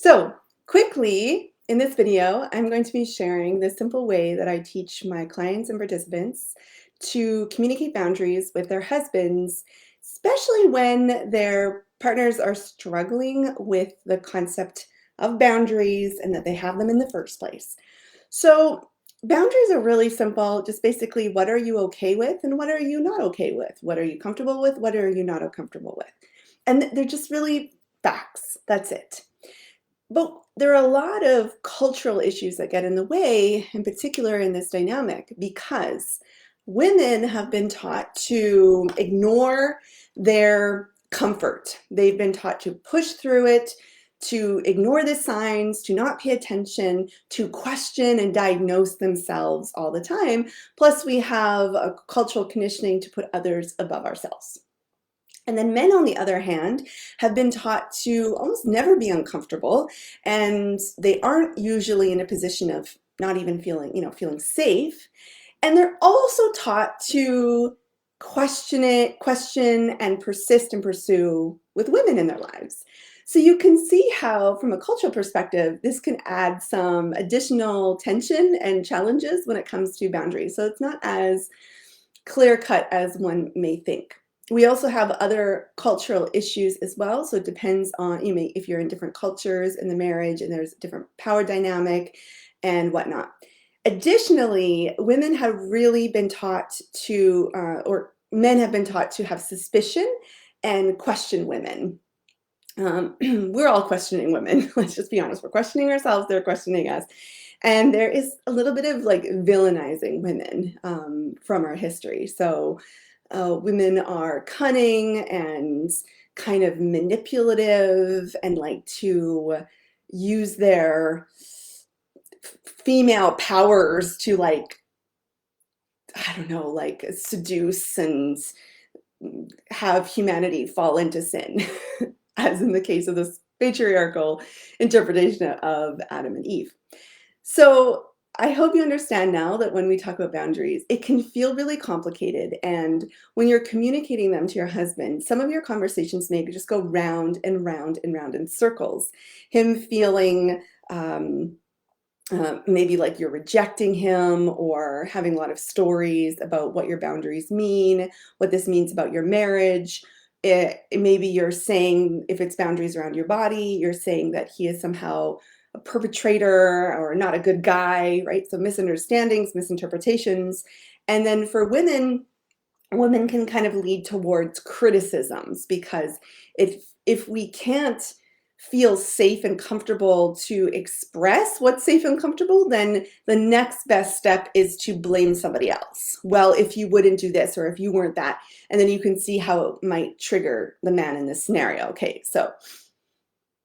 So quickly, in this video, I'm going to be sharing the simple way that I teach my clients and participants to communicate boundaries with their husbands, especially when their partners are struggling with the concept of boundaries and that they have them in the first place. So boundaries are really simple, just basically what are you okay with and what are you not okay with? What are you comfortable with? What are you not comfortable with? And they're just really facts. That's it. But there are a lot of cultural issues that get in the way, in particular in this dynamic, because women have been taught to ignore their comfort. They've been taught to push through it, to ignore the signs, to not pay attention, to question and diagnose themselves all the time. Plus, we have a cultural conditioning to put others above ourselves. And then men, on the other hand, have been taught to almost never be uncomfortable, and they aren't usually in a position of not even feeling safe. And they're also taught to question and persist and pursue with women in their lives. So you can see how, from a cultural perspective, this can add some additional tension and challenges when it comes to boundaries. So it's not as clear cut as one may think. We also have other cultural issues as well. So it depends on if you're in different cultures in the marriage and there's different power dynamic and whatnot. Additionally, women have really been taught to, or men have been taught to have suspicion and question women. We're all questioning women. Let's just be honest. We're questioning ourselves. They're questioning us. And there is a little bit of like villainizing women from our history. So women are cunning and kind of manipulative and like to use their female powers to I don't know, like seduce and have humanity fall into sin, as in the case of this patriarchal interpretation of Adam and Eve. So I hope you understand now that when we talk about boundaries, it can feel really complicated. And when you're communicating them to your husband, some of your conversations maybe just go round and round and round in circles. Him feeling maybe like you're rejecting him or having a lot of stories about what your boundaries mean, what this means about your marriage. Maybe you're saying, if it's boundaries around your body, you're saying that he is somehow a perpetrator or not a good guy, right? So misunderstandings, misinterpretations. And then for women can kind of lead towards criticisms, because if we can't feel safe and comfortable to express what's safe and comfortable, then the next best step is to blame somebody else. Well, if you wouldn't do this or if you weren't that, and then you can see how it might trigger the man in this scenario. Okay, so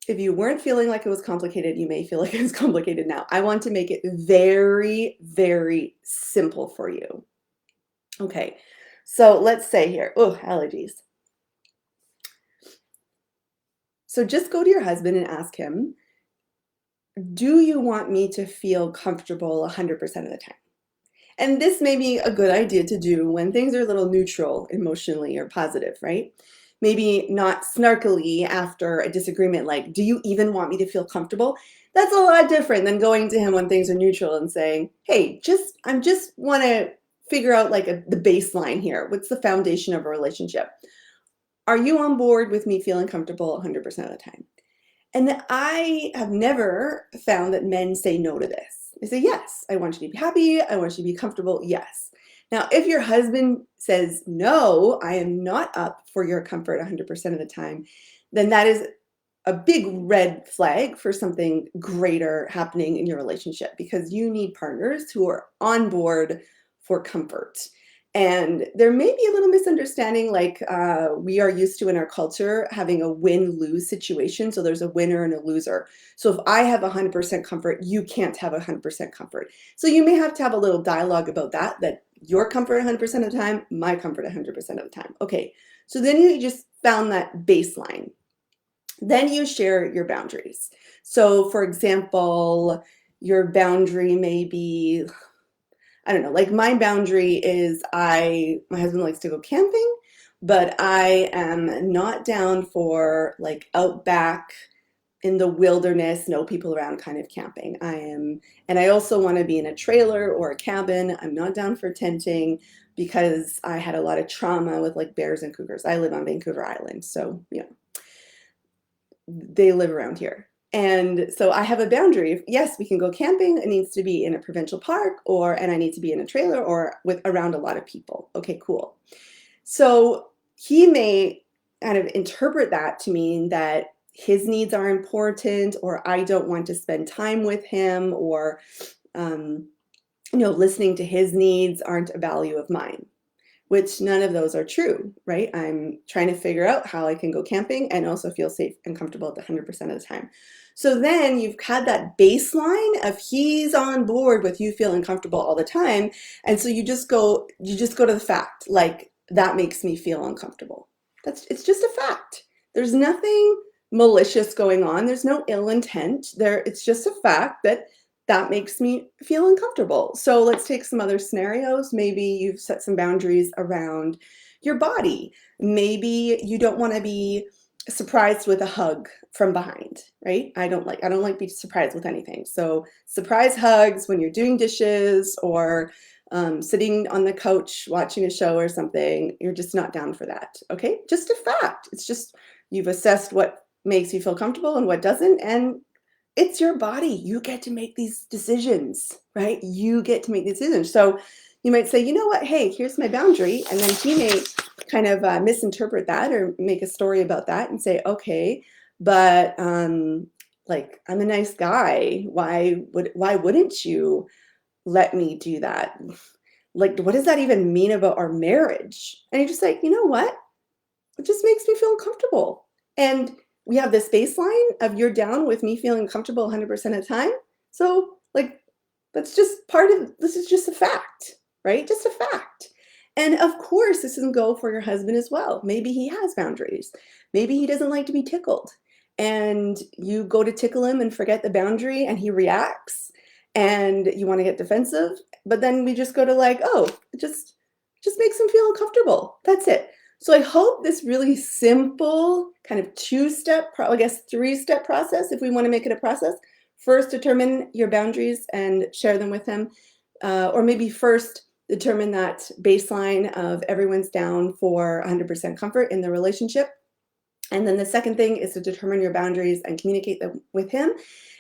if you weren't feeling like it was complicated, you may feel like it's complicated now. I want to make it very, very simple for you. Okay, so let's say here, oh, allergies. So just go to your husband and ask him, do you want me to feel comfortable 100% of the time? And this may be a good idea to do when things are a little neutral emotionally or positive, right? Maybe not snarkily after a disagreement, like, do you even want me to feel comfortable? That's a lot different than going to him when things are neutral and saying, hey, I just want to figure out like the baseline here. What's the foundation of a relationship? Are you on board with me feeling comfortable 100% of the time? And I have never found that men say no to this. They say, yes, I want you to be happy. I want you to be comfortable. Yes. Now, if your husband says, no, I am not up for your comfort 100% of the time, then that is a big red flag for something greater happening in your relationship, because you need partners who are on board for comfort. And there may be a little misunderstanding, like we are used to in our culture having a win-lose situation. So there's a winner and a loser. So if I have 100% comfort, you can't have 100% comfort. So you may have to have a little dialogue about that your comfort 100% of the time, my comfort 100% of the time. Okay, so then you just found that baseline. Then you share your boundaries. So for example, your boundary may be, I don't know, like my boundary is my husband likes to go camping, but I am not down for like outback in the wilderness, no people around kind of camping. And I also want to be in a trailer or a cabin. I'm not down for tenting because I had a lot of trauma with like bears and cougars. I live on Vancouver Island, so they live around here. And so I have a boundary. Yes, we can go camping. It needs to be in a provincial park, and I need to be in a trailer or with around a lot of people. Okay, cool. So he may kind of interpret that to mean that his needs are important, or I don't want to spend time with him, or listening to his needs aren't a value of mine, which none of those are true, right? I'm trying to figure out how I can go camping and also feel safe and comfortable at the 100% of the time. So then you've had that baseline of he's on board with you feeling comfortable all the time. And so you just go to the fact, like, that makes me feel uncomfortable. It's just a fact. There's nothing malicious going on. There's no ill intent there. It's just a fact that makes me feel uncomfortable. So let's take some other scenarios. Maybe you've set some boundaries around your body. Maybe you don't want to be surprised with a hug from behind, right? I don't like being surprised with anything. So surprise hugs when you're doing dishes or sitting on the couch watching a show or something, you're just not down for that. Okay, just a fact. It's just you've assessed what makes you feel comfortable and what doesn't, and it's your body. You get to make these decisions, right? You get to make these decisions. So you might say, you know what? Hey, here's my boundary, and then he may kind of misinterpret that or make a story about that and say, okay, but like, I'm a nice guy. Why wouldn't you let me do that? Like, what does that even mean about our marriage? And you're just like, you know what? It just makes me feel uncomfortable. And we have this baseline of you're down with me feeling comfortable 100% of the time. So like, this is just a fact, right? Just a fact. And of course, this can go for your husband as well. Maybe he has boundaries. Maybe he doesn't like to be tickled. And you go to tickle him and forget the boundary and he reacts and you want to get defensive. But then we just go to like, oh, it just makes him feel uncomfortable. That's it. So I hope this really simple kind of two-step, I guess three-step process, if we want to make it a process. First, determine your boundaries and share them with him. Or maybe first determine that baseline of everyone's down for 100% comfort in the relationship. And then the second thing is to determine your boundaries and communicate them with him.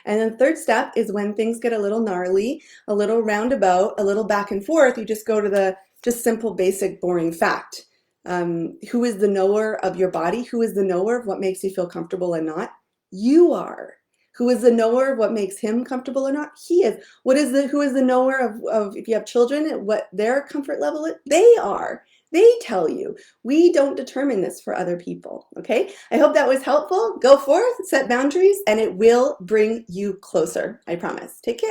And then the third step is when things get a little gnarly, a little roundabout, a little back and forth, you just go to the just simple, basic, boring fact. Who is the knower of your body? Who is the knower of what makes you feel comfortable and not? You are. Who is the knower of what makes him comfortable or not? He is. Who is the knower of if you have children, what their comfort level is? They are. They tell you. We don't determine this for other people. Okay? I hope that was helpful. Go forth, set boundaries, and it will bring you closer. I promise. Take care.